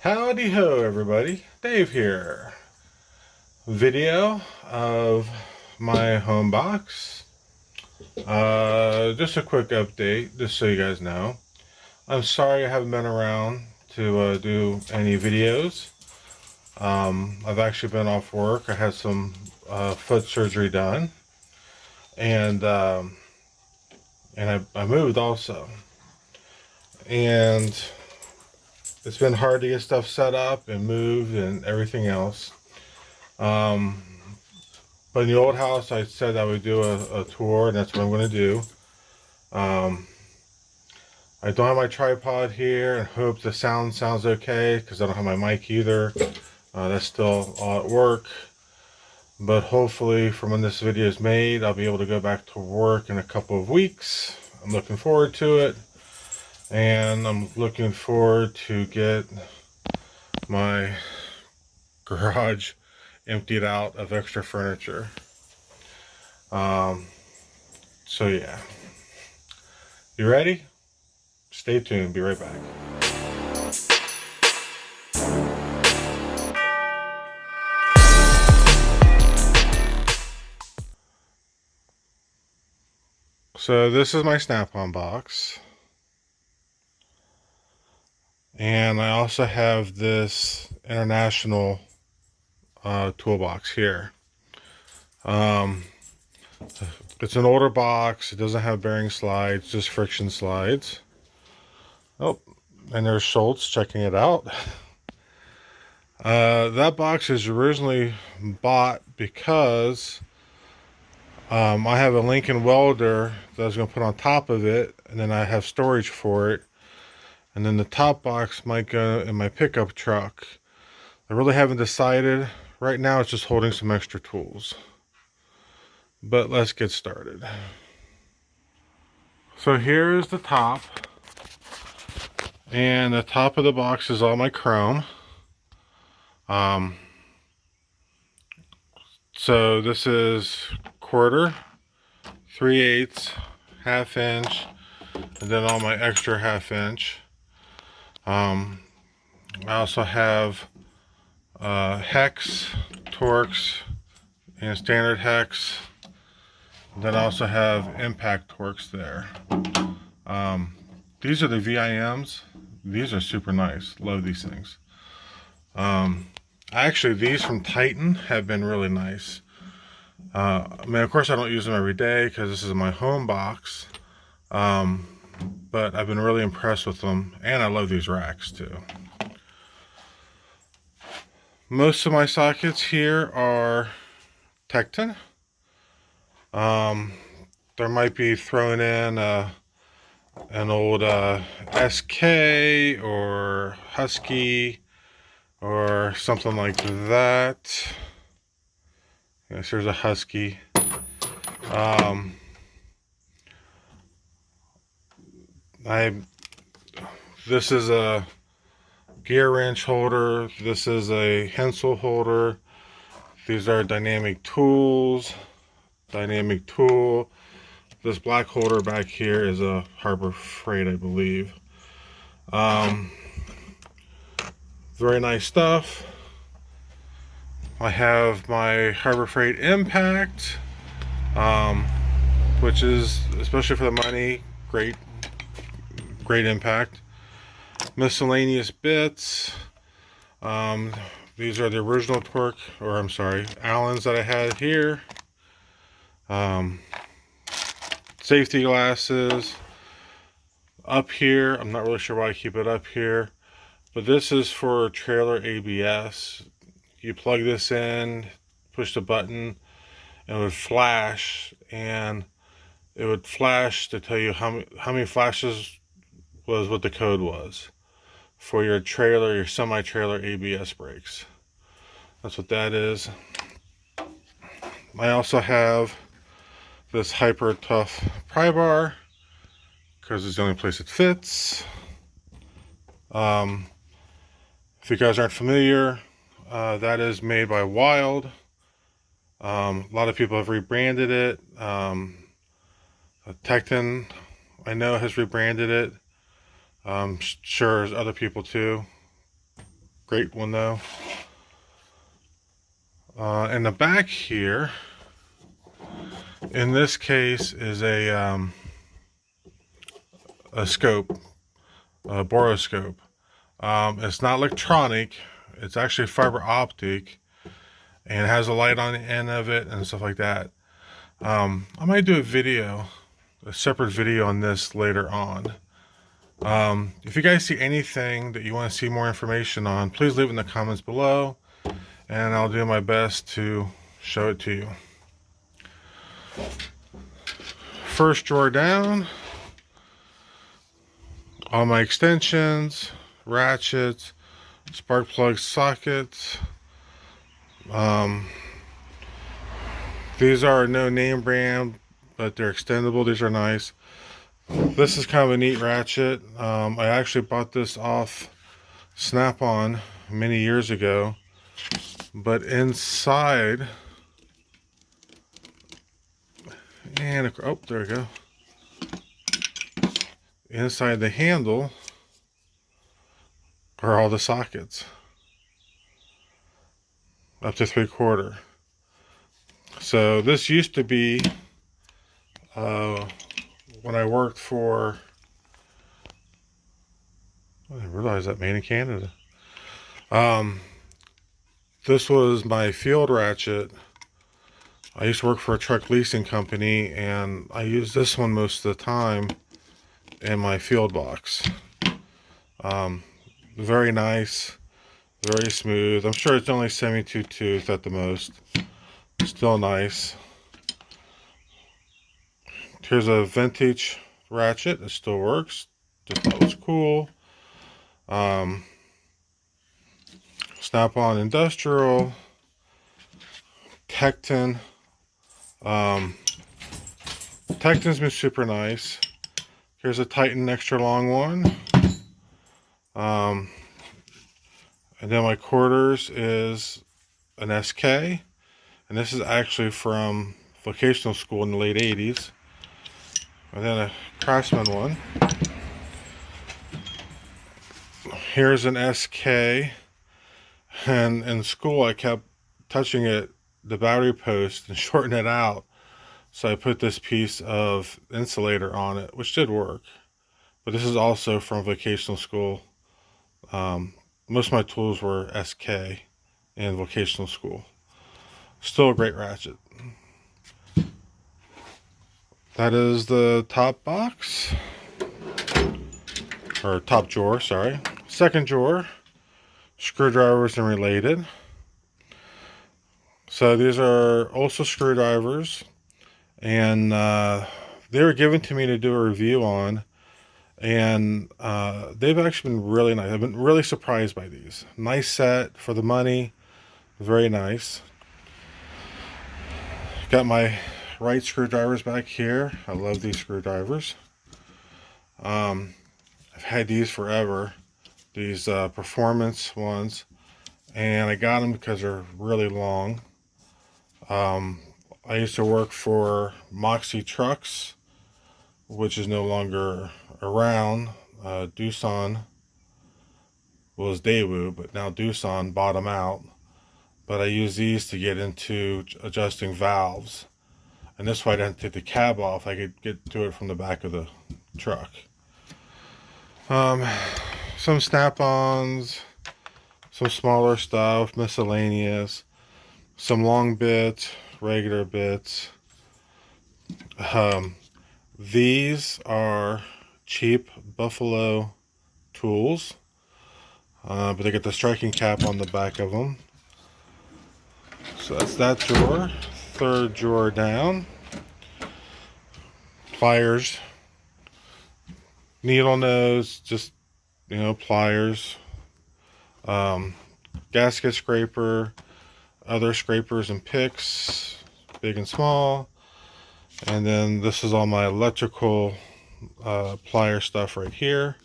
Howdy ho everybody, Dave here. Video of my home box. Just a quick update, just so you guys know. I'm sorry I haven't been around to do any videos. I've actually been off work. I had some foot surgery done. And I moved also. And it's been hard to get stuff set up and moved and everything else. But in the old house, I said I would do a tour, and that's what I'm going to do. I don't have my tripod here, and hope the sounds okay, because I don't have my mic either. That's still all at work. But hopefully, from when this video is made, I'll be able to go back to work in a couple of weeks. I'm looking forward to it. And I'm looking forward to get my garage emptied out of extra furniture. So yeah. You ready? Stay tuned. Be right back. So this is my SnapOn box. And I also have this international toolbox here. It's an older box. It doesn't have bearing slides, just friction slides. Oh, and there's Schultz checking it out. That box is originally bought because I have a Lincoln welder that I was going to put on top of it, and then I have storage for it. And then the top box might go in my pickup truck. I really haven't decided. Right now it's just holding some extra tools. But let's get started. So here is the top. And the top of the box is all my chrome. So this is 1/4, 3/8, 1/2 inch, and then all my extra 1/2 inch. I also have hex, Torx, and standard hex. And then I also have impact Torx there. These are the VIMs. These are super nice. Love these things. Actually, these from Titan have been really nice. I mean, of course, I don't use them every day because this is my home box. But I've been really impressed with them, and I love these racks too. Most of my sockets here are Tecton. There might be thrown in an old SK or Husky or something like that. Yes, there's a Husky. This is a gear wrench holder. This is a Hensel holder. These are dynamic tools. Dynamic tool. This black holder back here is a Harbor Freight, I believe. Very nice stuff. I have my Harbor Freight Impact, which is, especially for the money, great impact. Miscellaneous bits. These are the original Allens that I had here. Safety glasses. Up here, I'm not really sure why I keep it up here, but this is for trailer ABS. You plug this in, push the button, and it would flash, and it would flash to tell you how many flashes was what the code was for your trailer, your semi-trailer ABS brakes. That's what that is. I also have this Hyper Tough pry bar because it's the only place it fits. If you guys aren't familiar, that is made by Wild. A lot of people have rebranded it. Tecton, I know, has rebranded it. Sure, there's other people too. Great one though. In the back here, in this case, is a scope, a boroscope. It's not electronic. It's actually fiber optic, and it has a light on the end of it and stuff like that. I might do a separate video on this later on. If you guys see anything that you want to see more information on, please leave it in the comments below, and I'll do my best to show it to you. First drawer down, all my extensions, ratchets, spark plug sockets. These are no name brand, but they're extendable. These are nice. This is kind of a neat ratchet. I actually bought this off SnapOn many years ago, but inside, and oh, there we go. Inside the handle are all the sockets, up to 3/4. So this used to be when I worked for, I didn't realize that made in Canada. This was my field ratchet. I used to work for a truck leasing company, and I used this one most of the time in my field box. Very nice, very smooth. I'm sure it's only 72 tooth at the most. Still nice. Here's a vintage ratchet. It still works. Just thought it was cool. SnapOn Industrial. Tecton. Tecton's been super nice. Here's a Titan extra long one. And then my quarters is an SK. And this is actually from vocational school in the late 80s. And then a Craftsman one. Here's an SK. And in school I kept touching it, the battery post, and shorten it out. So I put this piece of insulator on it, which did work. But this is also from vocational school. Most of my tools were SK in vocational school. Still a great ratchet. That is the top box. Or top drawer, sorry. Second drawer, screwdrivers and related. So these are also screwdrivers, and they were given to me to do a review on, and they've actually been really nice. I've been really surprised by these. Nice set for the money, very nice. Got my right screwdrivers back here. I love these screwdrivers. I've had these forever, these performance ones, and I got them because they're really long. I used to work for Moxie Trucks, which is no longer around. Doosan was Daewoo, but now Doosan bought them out. But I use these to get into adjusting valves. And this way I didn't take the cab off. I could get to it from the back of the truck. Some snap-ons, some smaller stuff, miscellaneous, some long bits, regular bits. These are cheap Buffalo tools, but they get the striking cap on the back of them. So that's that drawer. Third drawer down. Pliers. Needle nose, just, pliers. Gasket scraper. Other scrapers and picks, big and small. And then this is all my electrical plier stuff right here.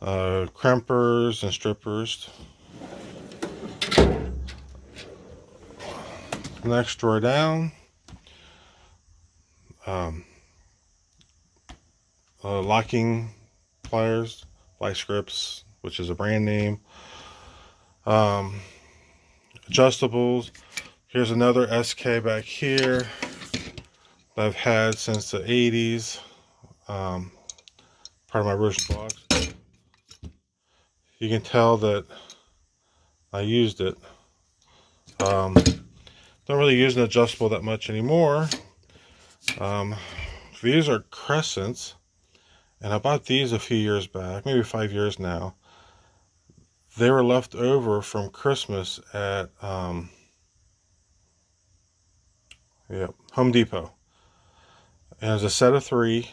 Crimpers and strippers. Next drawer down. Locking pliers, Vice Grips, which is a brand name. Adjustables. Here's another SK back here that I've had since the 80s. Part of my original box. You can tell that I used it. Don't really use an adjustable that much anymore. These are crescents, and I bought these a few years back, maybe 5 years now. They were left over from Christmas at Home Depot. And it was a set of 3,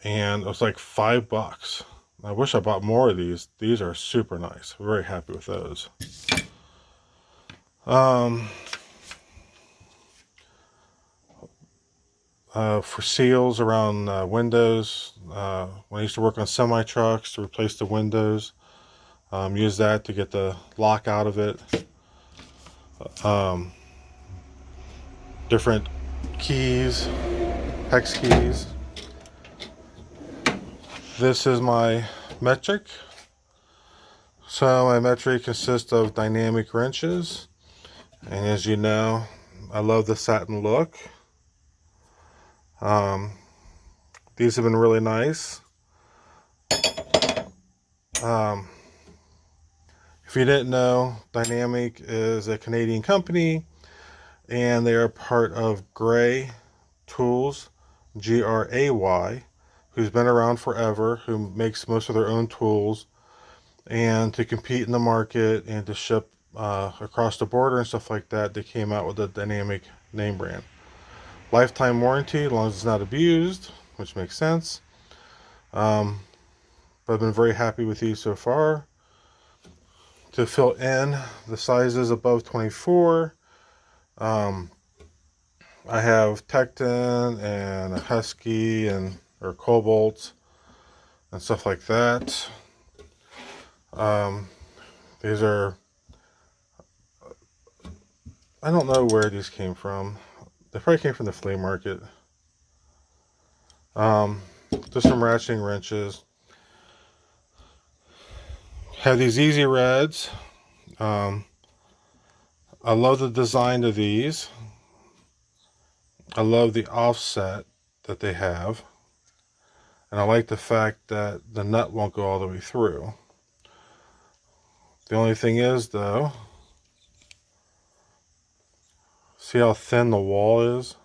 and it was like $5. I wish I bought more of these. These are super nice. I'm very happy with those. For seals around windows, when I used to work on semi-trucks to replace the windows, use that to get the lock out of it. Different keys, hex keys. This is my metric. So my metric consists of dynamic wrenches, and as you know, I love the satin look. These have been really nice. If you didn't know, Dynamic is a Canadian company, and they are part of Gray Tools, Gray, who's been around forever, who makes most of their own tools, and to compete in the market and to ship across the border and stuff like that, they came out with the Dynamic name brand. Lifetime warranty, as long as it's not abused, which makes sense. But I've been very happy with these so far. To fill in the sizes above 24, I have Tecton and a Husky or Cobalt and stuff like that. These are, I don't know where these came from. They probably came from the flea market. Just some ratcheting wrenches. Have these Easy Reds. I love the design of these. I love the offset that they have. And I like the fact that the nut won't go all the way through. The only thing is, though, see how thin the wall is?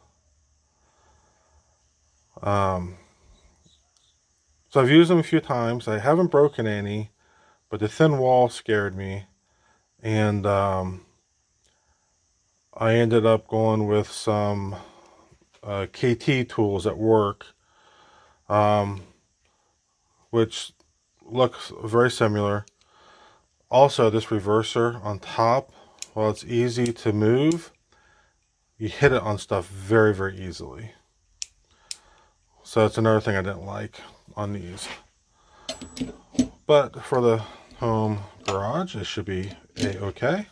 So I've used them a few times. I haven't broken any, but the thin wall scared me. And I ended up going with some KT tools at work, which looks very similar. Also, this reverser on top, while it's easy to move, you hit it on stuff very, very easily. So that's another thing I didn't like on these. But for the home garage, it should be a-okay.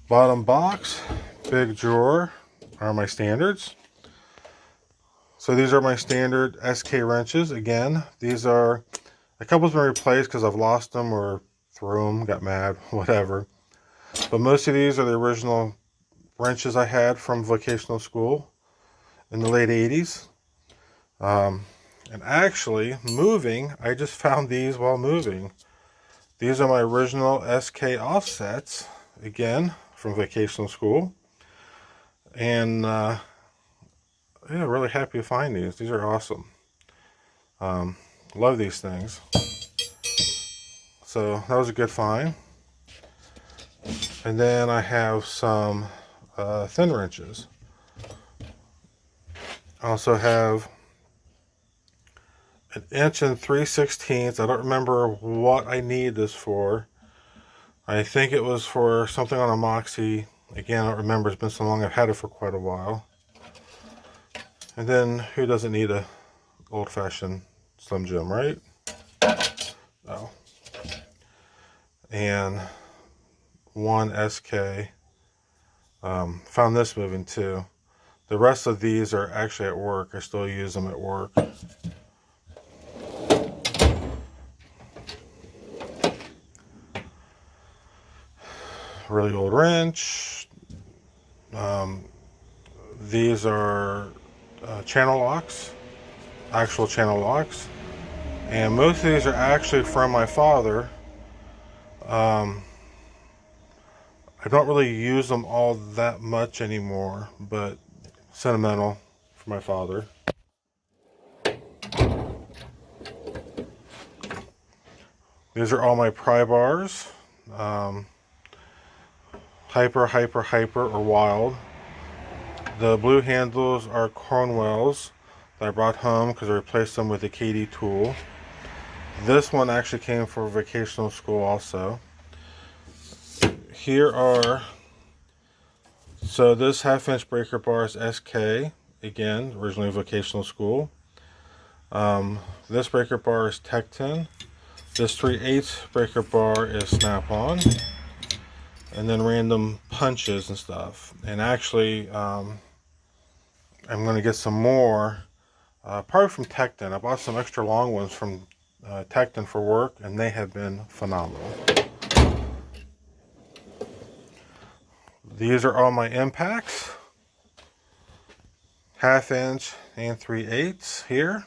Bottom box, big drawer, are my standards. So these are my standard SK wrenches. Again, these are, a couple's been replaced because I've lost them or threw them, got mad, whatever. But most of these are the original wrenches I had from vocational school in the late 80s. And actually, moving, I just found these while moving. These are my original SK offsets, again, from vocational school. And yeah, really happy to find these. These are awesome. Love these things. So that was a good find. And then I have some thin wrenches. I also have an 1 3/16. I don't remember what I need this for. I think it was for something on a Moxie. Again, I don't remember. It's been so long. I've had it for quite a while. And then, who doesn't need a old-fashioned Slim Jim, right? Oh. And one SK. Found this moving too. The rest of these are actually at work. I still use them at work. really old wrench. These are channel locks, actual channel locks, and most of these are actually from my father. I don't really use them all that much anymore, but sentimental for my father. These are all my pry bars. Hyper, or wild. The blue handles are Cornwells that I brought home because I replaced them with a KD tool. This one actually came for vocational school also. Here are, so this 1/2-inch breaker bar is SK, again, originally vocational school. This breaker bar is Tecton. This 3/8 breaker bar is SnapOn. And then random punches and stuff. And actually, I'm going to get some more, probably from Tecton. I bought some extra long ones from Tecton for work, and they have been phenomenal. These are all my impacts, 1/2-inch and 3/8 here.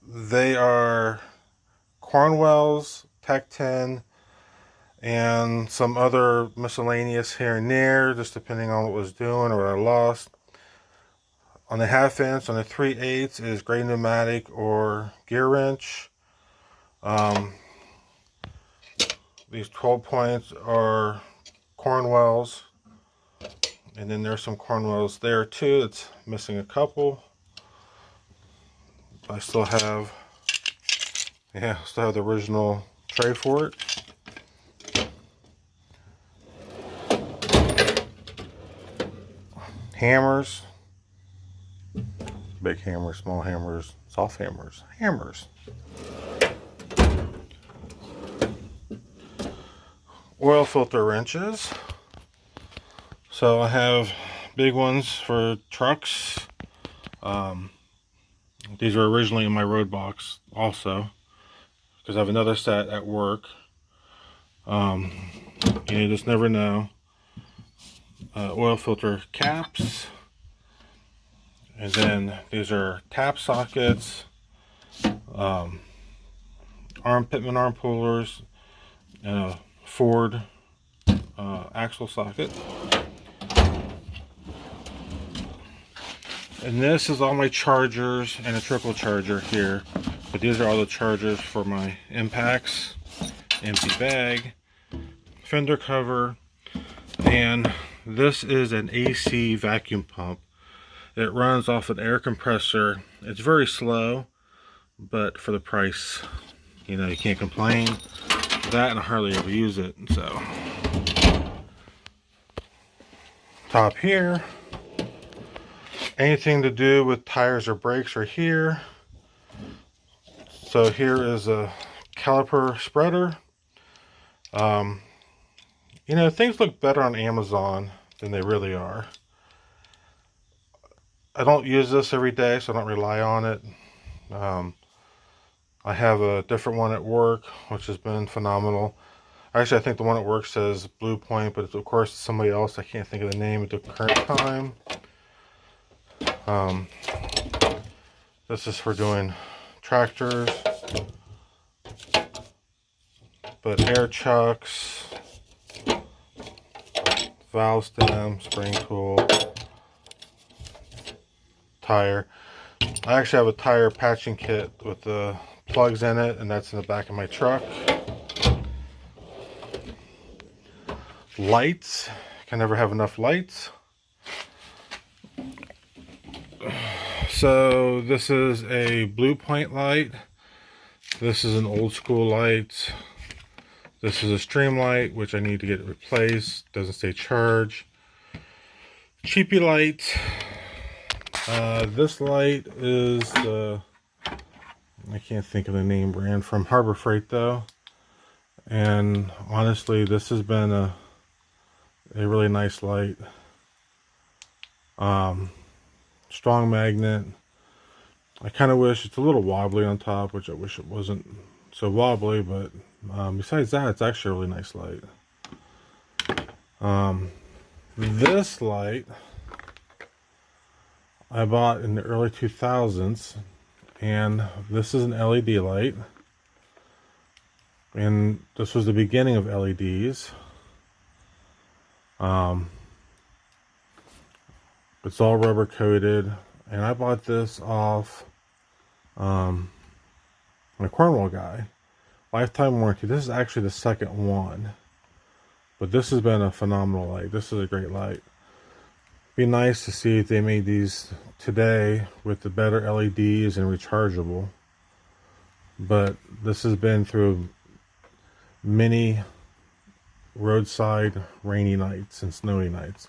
They are Cornwells, Tecton, and some other miscellaneous here and there, just depending on what was doing or what I lost. On the 1/2-inch, on the 3/8 is Gray Pneumatic or Gear Wrench. These 12 points are Cornwells, and then there's some Cornwells there too. It's missing a couple. I still have, still have the original tray for it. Hammers, big hammers, small hammers, soft hammers, oil filter wrenches. So I have big ones for trucks. These were originally in my road box also, because I have another set at work. You just never know. Oil filter caps, and then these are tap sockets, Pitman arm pullers, and a Ford axle socket. And this is all my chargers and a trickle charger here, but these are all the chargers for my impacts, empty bag, fender cover, and this is an AC vacuum pump. It runs off an air compressor. It's very slow, but for the price, you can't complain. That, and I hardly ever use it. So, top here, anything to do with tires or brakes are here. So here is a caliper spreader. Things look better on Amazon than they really are. I don't use this every day, so I don't rely on it. I have a different one at work, which has been phenomenal. Actually, I think the one at work says Blue Point, but it's, of course, it's somebody else. I can't think of the name at the current time. This is for doing tractors, but air chucks, valve stem, spring tool, tire. I actually have a tire patching kit with the plugs in it, and that's in the back of my truck. Lights, can never have enough lights. So this is a Blue Point light. This is an old school light. This is a stream light, which I need to get replaced. Doesn't stay charged. Cheapy light. This light is the, I can't think of the name brand, from Harbor Freight though. And honestly, this has been a really nice light. Strong magnet. I kind of wish it's a little wobbly on top, which I wish it wasn't so wobbly, but besides that, it's actually a really nice light. This light I bought in the early 2000s, and this is an LED light, and this was the beginning of LEDs. It's all rubber coated, and I bought this off a Cornwall guy. Lifetime warranty. This is actually the second one, but this has been a phenomenal light. This is a great light. Be nice to see if they made these today with the better LEDs and rechargeable, but this has been through many roadside rainy nights and snowy nights.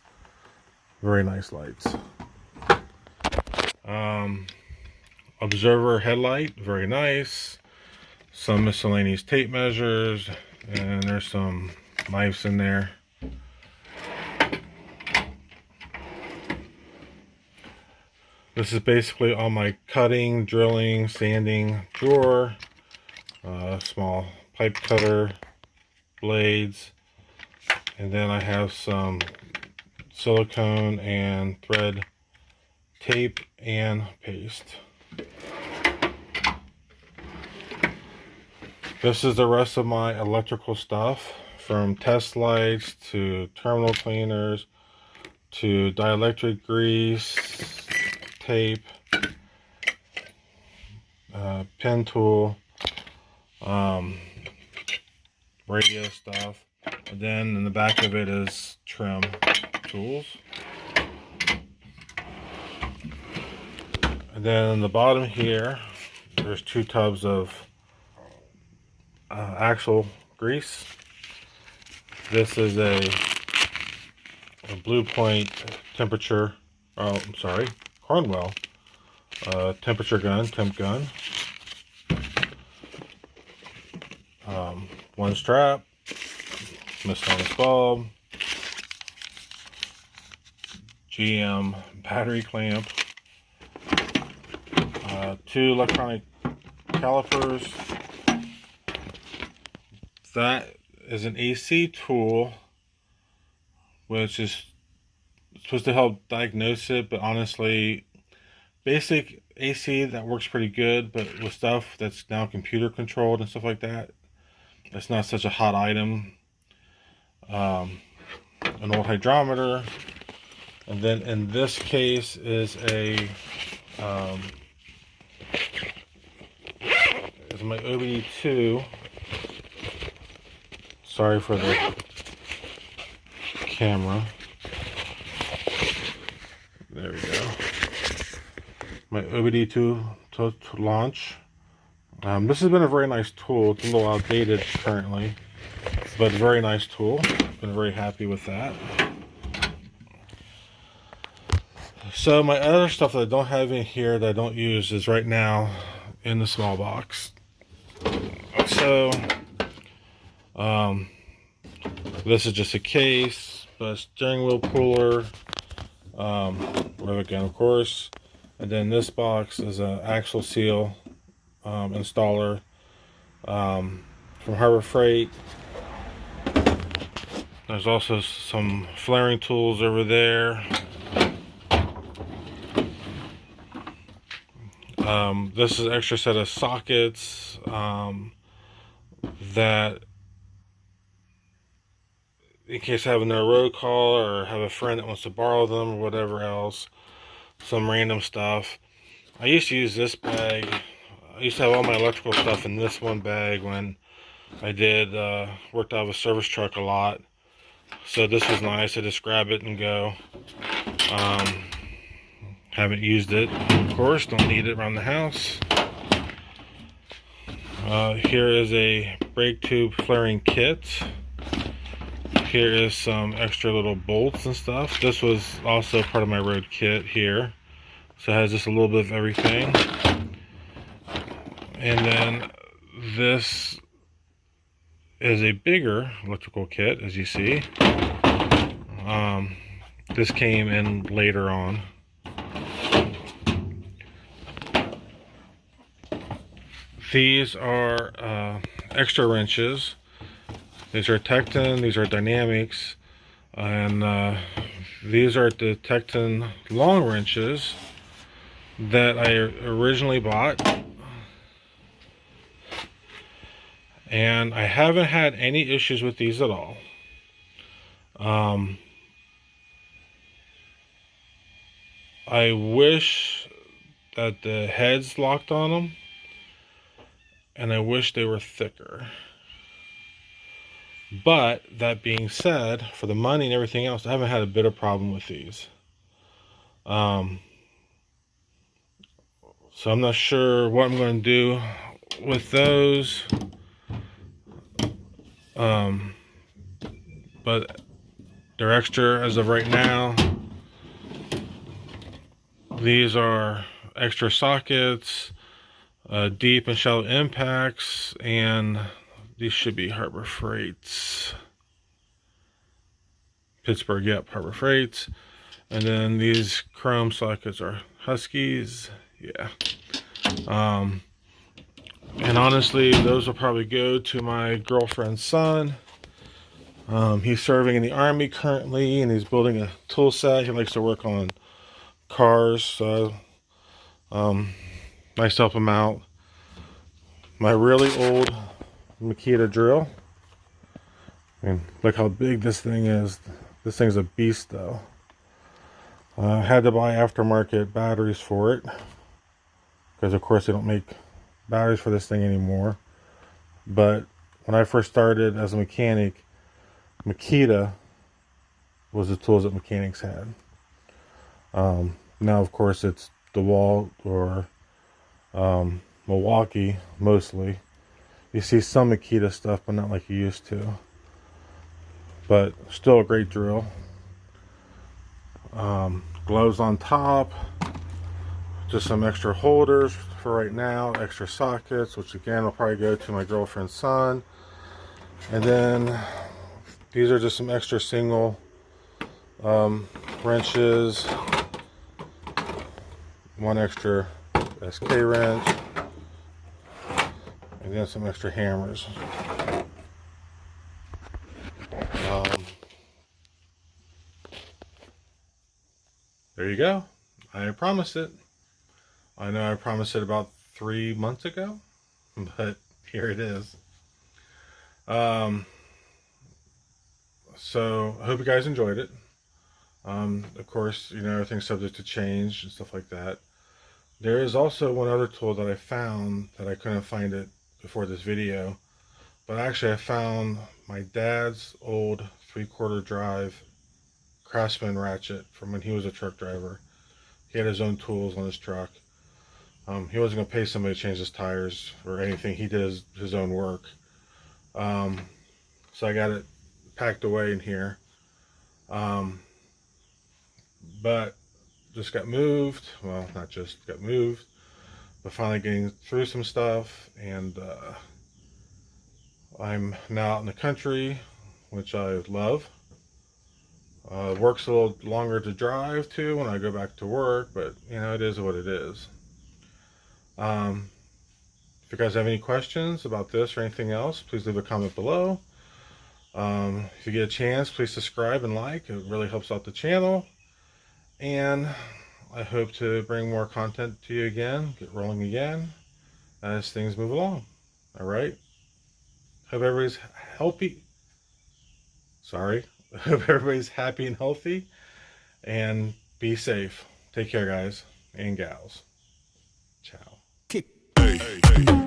Very nice lights. Observer headlight, very nice. Some miscellaneous tape measures, and there's some knives in there. This is basically all my cutting, drilling, sanding drawer. Small pipe cutter, blades, and then I have some silicone and thread tape and paste. This is the rest of my electrical stuff, from test lights to terminal cleaners to dielectric grease, tape, pen tool, radio stuff, and then in the back of it is trim tools. And then in the bottom here, there's 2 tubs of axle grease. This is a Blue Point temperature, Cornwell temperature gun, temp gun. 1 strap, miscellaneous bulb, GM battery clamp, 2 electronic calipers. That is an AC tool, which is supposed to help diagnose it, but honestly, basic AC, that works pretty good, but with stuff that's now computer controlled and stuff like that, it's not such a hot item. An old hydrometer, and then in this case is my OBD2. Sorry for the camera. There we go. My OBD2 to launch. This has been a very nice tool. It's a little outdated currently, but a very nice tool. Been very happy with that. So my other stuff that I don't have in here that I don't use is right now in the small box. So this is just a case, but steering wheel puller, rubber gun of course, and then this box is an axle seal installer from Harbor Freight. There's also some flaring tools over there. This is an extra set of sockets that, in case I have another road call or have a friend that wants to borrow them or whatever else, some random stuff. I used to use this bag. I used to have all my electrical stuff in this one bag when I did worked out of a service truck a lot. So this was nice. I just grab it and go. Haven't used it, of course. Don't need it around the house. Here is a brake tube flaring kit. Here is some extra little bolts and stuff. This was also part of my road kit here. So it has just a little bit of everything. And then this is a bigger electrical kit, as you see. This came in later on. These are extra wrenches. These are Tecton, these are Dynamics, and these are the Tecton long wrenches that I originally bought. And I haven't had any issues with these at all. I wish that the heads locked on them, and I wish they were thicker. But that being said, for the money and everything else, I haven't had a bit of problem with these. So I'm not sure what I'm going to do with those. But they're extra as of right now. These are extra sockets, deep and shallow impacts, and these should be Harbor Freights. Pittsburgh, yep, Harbor Freights. And then these chrome sockets are Huskies, yeah. And honestly, those will probably go to my girlfriend's son. He's serving in the Army currently, and he's building a tool set. He likes to work on cars, so nice to help him out. My really old Makita drill. I mean, look how big this thing is. This thing's a beast, though. I had to buy aftermarket batteries for it, because of course they don't make batteries for this thing anymore. But when I first started as a mechanic, Makita was the tools that mechanics had. Now of course it's DeWalt or Milwaukee mostly. You see some Makita stuff, but not like you used to. But still a great drill. Gloves on top. Just some extra holders for right now. Extra sockets, which again will probably go to my girlfriend's son. And then these are just some extra single wrenches. One extra SK wrench. And then some extra hammers. There you go. I promised it. I know I promised it about 3 months ago, but here it is. So I hope you guys enjoyed it. Of course, you know, everything's subject to change and stuff like that. There is also one other tool that I found that I couldn't find it before this video, but actually I found my dad's old 3/4 drive Craftsman ratchet from when he was a truck driver. He had his own tools on his truck. He wasn't going to pay somebody to change his tires or anything. He did his own work. So I got it packed away in here. But just got moved. Well, not just got moved, but finally getting through some stuff. And I'm now out in the country, which I love. Works a little longer to drive to when I go back to work, but you know, it is what it is. If you guys have any questions about this or anything else, please leave a comment below. If you get a chance, please subscribe and like. It really helps out the channel. And I hope to bring more content to you again, get rolling again as things move along. All right. Hope everybody's healthy. Sorry. Hope everybody's happy and healthy, and be safe. Take care, guys and gals. Ciao. Hey, hey, hey.